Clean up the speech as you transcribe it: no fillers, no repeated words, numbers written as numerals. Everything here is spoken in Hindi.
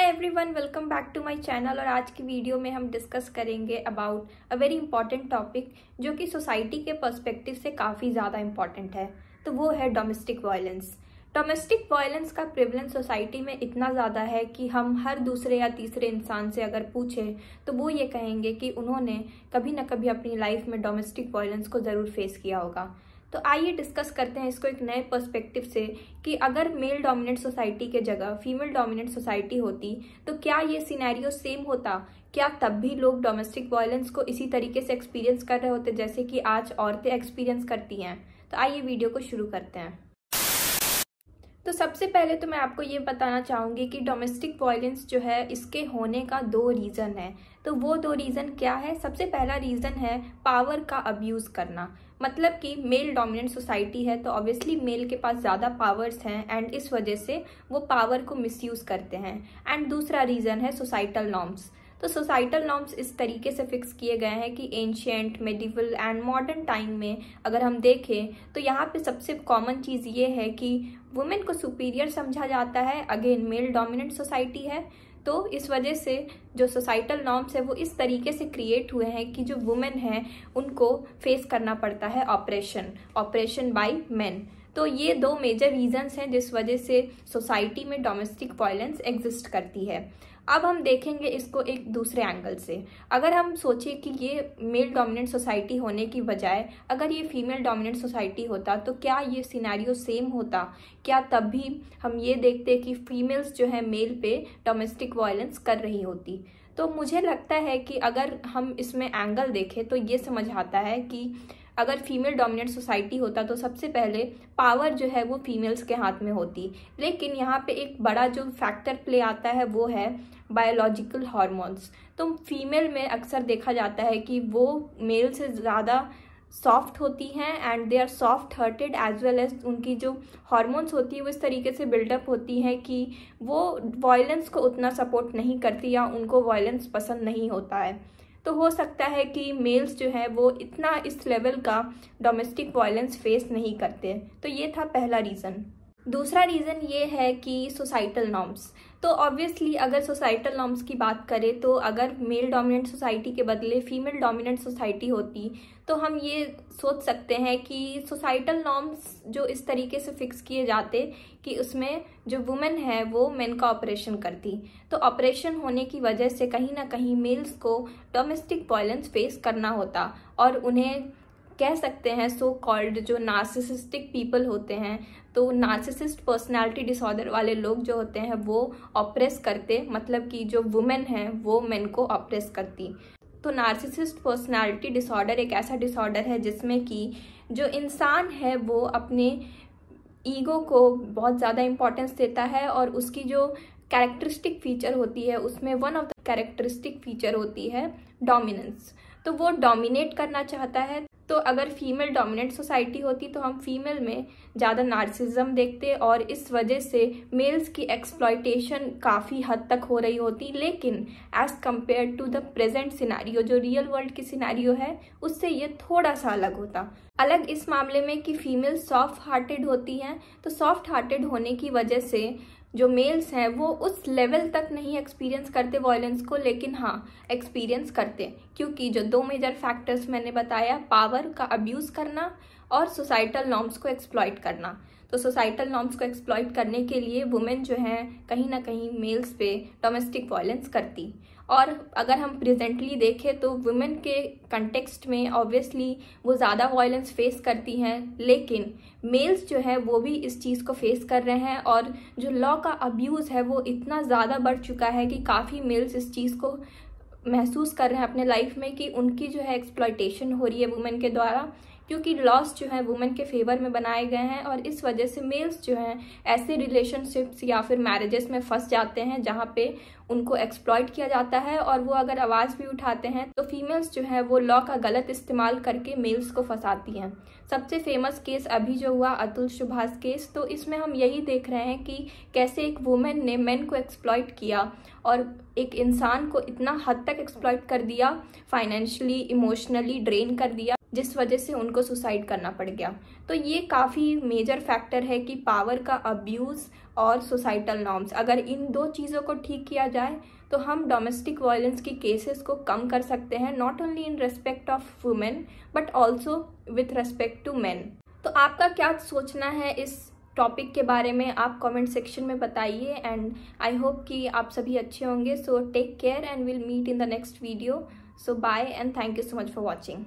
Hi everyone, welcome back to my channel. और आज की वीडियो में हम डिस्कस करेंगे about a very important topic जो कि सोसाइटी के पर्सपेक्टिव से काफ़ी ज़्यादा इंपॉर्टेंट है। तो वो है डोमेस्टिक वायलेंस। डोमेस्टिक वायलेंस का प्रेवलेंस सोसाइटी में इतना ज़्यादा है कि हम हर दूसरे या तीसरे इंसान से अगर पूछें तो वो ये कहेंगे कि उन्होंने कभी ना कभी अपनी लाइफ में डोमेस्टिक वायलेंस को ज़रूर फेस किया होगा। तो आइए डिस्कस करते हैं इसको एक नए पर्सपेक्टिव से कि अगर मेल डोमिनेंट सोसाइटी के जगह फीमेल डोमिनेंट सोसाइटी होती तो क्या ये सिनेरियो सेम होता। क्या तब भी लोग डोमेस्टिक वायलेंस को इसी तरीके से एक्सपीरियंस कर रहे होते जैसे कि आज औरतें एक्सपीरियंस करती हैं। तो आइए वीडियो को शुरू करते हैं। तो सबसे पहले तो मैं आपको ये बताना चाहूँगी कि डोमेस्टिक वायलेंस जो है इसके होने का दो रीज़न है। तो वो दो रीज़न क्या है? सबसे पहला रीज़न है पावर का अब्यूज़ करना। मतलब कि मेल डोमिनेंट सोसाइटी है तो ऑब्वियसली मेल के पास ज़्यादा पावर्स हैं एंड इस वजह से वो पावर को मिसयूज़ करते हैं। एंड दूसरा रीज़न है सोसाइटल नॉर्म्स। तो सोसाइटल नॉर्म्स इस तरीके से फिक्स किए गए हैं कि ancient, medieval and modern time में अगर हम देखें तो यहाँ पे सबसे कॉमन चीज़ ये है कि वुमेन को सुपीरियर समझा जाता है। अगेन मेल डोमिनेंट सोसाइटी है तो इस वजह से जो सोसाइटल नॉर्म्स है वो इस तरीके से क्रिएट हुए हैं कि जो वुमेन है उनको फेस करना पड़ता है ऑपरेशन बाय मेन। तो ये दो मेजर रीजंस हैं जिस वजह से सोसाइटी में डोमेस्टिक वायलेंस एग्जिस्ट करती है। अब हम देखेंगे इसको एक दूसरे एंगल से। अगर हम सोचें कि ये मेल डोमिनेंट सोसाइटी होने की बजाय अगर ये फीमेल डोमिनेंट सोसाइटी होता तो क्या ये सिनेरियो सेम होता? क्या तब भी हम ये देखते कि फीमेल्स जो है मेल पे डोमेस्टिक वायलेंस कर रही होती? तो मुझे लगता है कि अगर हम इसमें एंगल देखें तो ये समझ आता है कि अगर फीमेल डोमिनेंट सोसाइटी होता तो सबसे पहले पावर जो है वो फीमेल्स के हाथ में होती। लेकिन यहाँ पे एक बड़ा जो फैक्टर प्ले आता है वो है बायोलॉजिकल हार्मोन्स। तो फीमेल में अक्सर देखा जाता है कि वो मेल से ज़्यादा सॉफ्ट होती हैं and they are soft hearted as well as उनकी जो हार्मोन्स होती है वो इस तरीके से बिल्डअप होती हैं कि वो वायलेंस को उतना सपोर्ट नहीं करती या उनको वायलेंस पसंद नहीं होता है। तो हो सकता है कि मेल्स जो है वो इतना इस लेवल का डोमेस्टिक वायलेंस फेस नहीं करते। तो ये था पहला रीज़न। दूसरा रीज़न ये है कि सोसाइटल नॉर्म्स। तो ऑब्वियसली अगर सोसाइटल नॉर्म्स की बात करें तो अगर मेल डोमिनेंट सोसाइटी के बदले फीमेल डोमिनेंट सोसाइटी होती तो हम ये सोच सकते हैं कि सोसाइटल नॉर्म्स जो इस तरीके से फिक्स किए जाते कि उसमें जो वुमेन है वो मेन का ऑपरेशन करती। तो ऑपरेशन होने की वजह से कहीं ना कहीं मेल्स को डोमेस्टिक वायलेंस फेस करना होता और उन्हें कह सकते हैं सो कॉल्ड जो नार्सिसिस्टिक पीपल होते हैं, तो नार्सिसिस्ट पर्सनालिटी डिसऑर्डर वाले लोग जो होते हैं वो ऑप्रेस करते, मतलब कि जो वुमेन है वो मेन को ऑप्रेस करती। तो नार्सिसिस्ट पर्सनालिटी डिसऑर्डर एक ऐसा डिसऑर्डर है जिसमें कि जो इंसान है वो अपने ईगो को बहुत ज़्यादा इम्पोर्टेंस देता है और उसकी जो कैरेक्टरिस्टिक फीचर होती है उसमें one of the characteristic feature होती है डोमिनेंस। तो वो डोमिनेट करना चाहता है। तो अगर फीमेल डोमिनेंट सोसाइटी होती तो हम फीमेल में ज़्यादा नार्सिज्म देखते और इस वजह से मेल्स की एक्सप्लॉयटेशन काफ़ी हद तक हो रही होती। लेकिन as compare to the present scenario जो रियल वर्ल्ड की सिनेरियो है उससे ये थोड़ा सा अलग होता। अलग इस मामले में कि फीमेल सॉफ्ट हार्टेड होती हैं। तो सॉफ्ट हार्टेड होने की वजह से जो मेल्स हैं वो उस लेवल तक नहीं एक्सपीरियंस करते वायलेंस को, लेकिन हाँ एक्सपीरियंस करते क्योंकि जो दो मेजर फैक्टर्स मैंने बताया, पावर का अब्यूज़ करना और सोसाइटल नॉर्म्स को एक्सप्लॉइट करना। तो सोसाइटल नॉर्म्स को एक्सप्लॉइट करने के लिए वुमेन जो हैं कहीं ना कहीं मेल्स पे डोमेस्टिक वायलेंस करती। और अगर हम प्रेजेंटली देखें तो वुमेन के कंटेक्स्ट में ऑब्वियसली वो ज़्यादा वायलेंस फेस करती हैं, लेकिन मेल्स जो है वो भी इस चीज़ को फेस कर रहे हैं और जो लॉ का अब्यूज़ है वो इतना ज़्यादा बढ़ चुका है कि काफ़ी मेल्स इस चीज़ को महसूस कर रहे हैं अपने लाइफ में कि उनकी जो है एक्सप्लॉयटेशन हो रही है वुमेन के द्वारा, क्योंकि लॉस जो है वुमेन के फेवर में बनाए गए हैं और इस वजह से मेल्स जो हैं ऐसे रिलेशनशिप्स या फिर मैरिजेस में फंस जाते हैं जहाँ पे उनको एक्सप्लॉइट किया जाता है और वो अगर आवाज़ भी उठाते हैं तो फीमेल्स जो है वो लॉ का गलत इस्तेमाल करके मेल्स को फंसाती हैं। सबसे फेमस केस अभी जो हुआ अतुल सुभाष केस, तो इसमें हम यही देख रहे हैं कि कैसे एक वुमेन ने मेन को एक्सप्लॉइट किया और एक इंसान को इतना हद तक एक्सप्लॉइट कर दिया, फाइनेंशियली इमोशनली ड्रेन कर दिया जिस वजह से उनको सुसाइड करना पड़ गया। तो ये काफ़ी मेजर फैक्टर है कि पावर का अब्यूज़ और सोसाइटल नॉर्म्स, अगर इन दो चीज़ों को ठीक किया जाए तो हम डोमेस्टिक वायलेंस की केसेस को कम कर सकते हैं, not only in respect of women but also with respect to men. तो आपका क्या सोचना है इस टॉपिक के बारे में, आप कमेंट सेक्शन में बताइए। एंड आई होप कि आप सभी अच्छे होंगे। So take care and will meet in the next video. So bye and thank you so much for watching.